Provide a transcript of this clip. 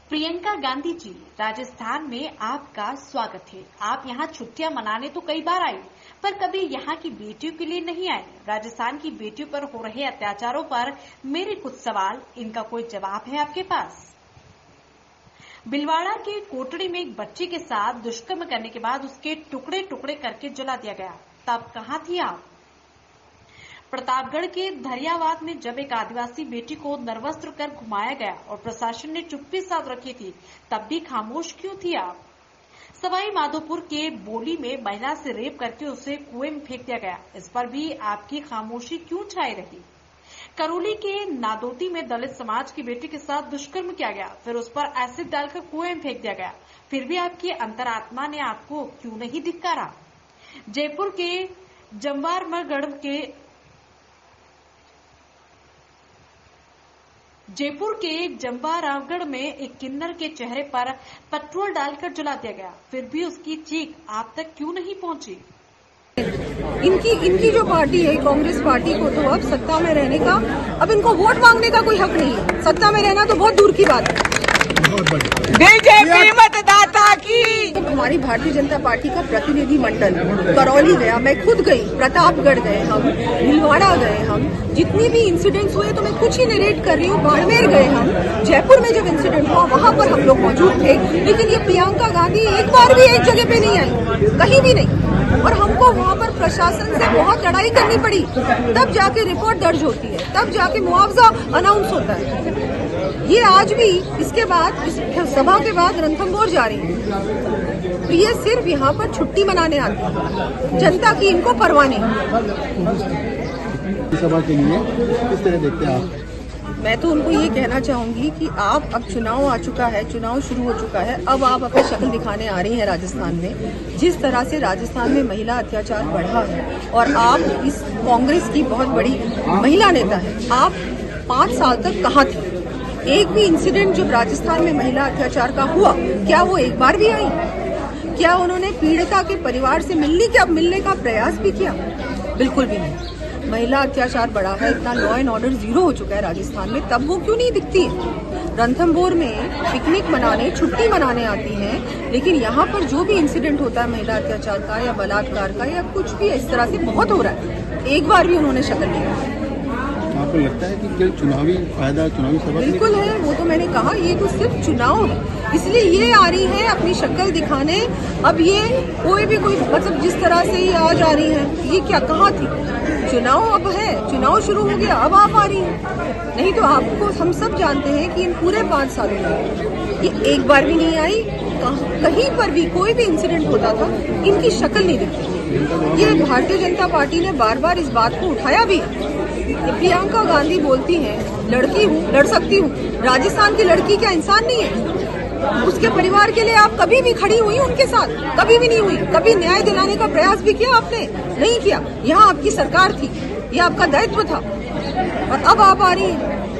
प्रियंका गांधी जी, राजस्थान में आपका स्वागत है। आप यहाँ छुट्टियां मनाने तो कई बार आए, पर कभी यहाँ की बेटियों के लिए नहीं आए। राजस्थान की बेटियों पर हो रहे अत्याचारों पर मेरे कुछ सवाल, इनका कोई जवाब है आपके पास? भिलवाड़ा के कोटड़ी में एक बच्ची के साथ दुष्कर्म करने के बाद उसके टुकड़े टुकड़े करके जला दिया गया, तब कहाँ थी आप? प्रतापगढ़ के धरियावाद में जब एक आदिवासी बेटी को निर्वस्त्र कर घुमाया गया और प्रशासन ने चुप्पी साध रखी थी, तब भी खामोश क्यों थी आप? सवाई माधोपुर के बोली में महिला से रेप करके उसे कुएं में फेंक दिया गया, इस पर भी आपकी खामोशी क्यों छाई रही? करौली के नादोती में दलित समाज की बेटी के साथ दुष्कर्म किया गया, फिर उस पर एसिड डालकर कुएं में फेंक दिया गया, फिर भी आपकी अंतरात्मा ने आपको क्यों नहीं धिक्कारा? जयपुर के जमवारागढ़ में एक किन्नर के चेहरे पर पेट्रोल डालकर जला दिया गया, फिर भी उसकी चीख आप तक क्यों नहीं पहुंची? इनकी जो पार्टी है कांग्रेस पार्टी को तो अब सत्ता में रहने का, अब इनको वोट मांगने का कोई हक नहीं है। सत्ता में रहना तो बहुत दूर की बात है। बीजेपी मतदाता की हमारी भारतीय जनता पार्टी का प्रतिनिधि मंडल करौली गया, मैं खुद गई, प्रतापगढ़ गए हम, भिलवाड़ा गए हम, जितनी भी इंसिडेंट्स हुए तो मैं कुछ ही नरेट कर रही हूँ। बाड़मेर गए हम, जयपुर में जब इंसिडेंट हुआ वहाँ पर हम लोग मौजूद थे, लेकिन ये प्रियंका गांधी एक बार भी एक जगह पे नहीं आई, कहीं भी नहीं। और हमको वहाँ पर प्रशासन से बहुत लड़ाई करनी पड़ी, तब जाके रिपोर्ट दर्ज होती है, तब जाके मुआवजा अनाउंस होता है। ये आज भी इसके बाद, इस सभा के बाद रणथंभौर जा रही है। तो ये सिर्फ यहाँ पर छुट्टी मनाने आती है, जनता की इनको परवाह नहीं। सभा के लिए किस तरह देखते हैं आप? मैं तो उनको ये कहना चाहूंगी कि आप, अब चुनाव आ चुका है, चुनाव शुरू हो चुका है, अब आप अपनी शक्ल दिखाने आ रही हैं राजस्थान में। जिस तरह से राजस्थान में महिला अत्याचार बढ़ा है और आप इस कांग्रेस की बहुत बड़ी महिला नेता है, आप 5 साल तक कहाँ थी? एक भी इंसिडेंट जब राजस्थान में महिला अत्याचार का हुआ, क्या वो एक बार भी आई? क्या उन्होंने पीड़िता के परिवार से मिलने का प्रयास भी किया? बिल्कुल भी नहीं। महिला अत्याचार बढ़ा है, इतना लॉ एंड ऑर्डर जीरो हो चुका है राजस्थान में, तब वो क्यों नहीं दिखती है? रणथंभौर में पिकनिक मनाने, छुट्टी मनाने आती हैं, लेकिन यहाँ पर जो भी इंसिडेंट होता है महिला अत्याचार का या बलात्कार का या कुछ भी इस तरह से बहुत हो रहा है, एक बार भी उन्होंने शक्ल नहीं दी। आपको लगता है कि चुनावी फायदा, चुनावी सभा? बिल्कुल है, वो तो मैंने कहा, ये तो सिर्फ चुनाव है, इसलिए ये आ रही है अपनी शक्ल दिखाने। अब ये कोई मतलब जिस तरह से ये आज आ रही है, ये क्या कहाँ थी? चुनाव अब है, चुनाव शुरू हो गया, अब आप आ रही हैं। नहीं तो आपको, हम सब जानते हैं कि इन पूरे 5 सालों में ये एक बार भी नहीं आई, कहीं पर भी कोई भी इंसिडेंट होता था, इनकी शक्ल नहीं दिखती। ये भारतीय जनता पार्टी ने बार बार इस बात को उठाया भी है। प्रियंका गांधी बोलती हैं, लड़की हूँ, लड़ सकती हूँ। राजस्थान की लड़की क्या इंसान नहीं है? उसके परिवार के लिए आप कभी भी खड़ी हुई उनके साथ? कभी भी नहीं हुई। कभी न्याय दिलाने का प्रयास भी किया आपने? नहीं किया। यहाँ आपकी सरकार थी, ये आपका दायित्व था, और अब आप आ रही हैं।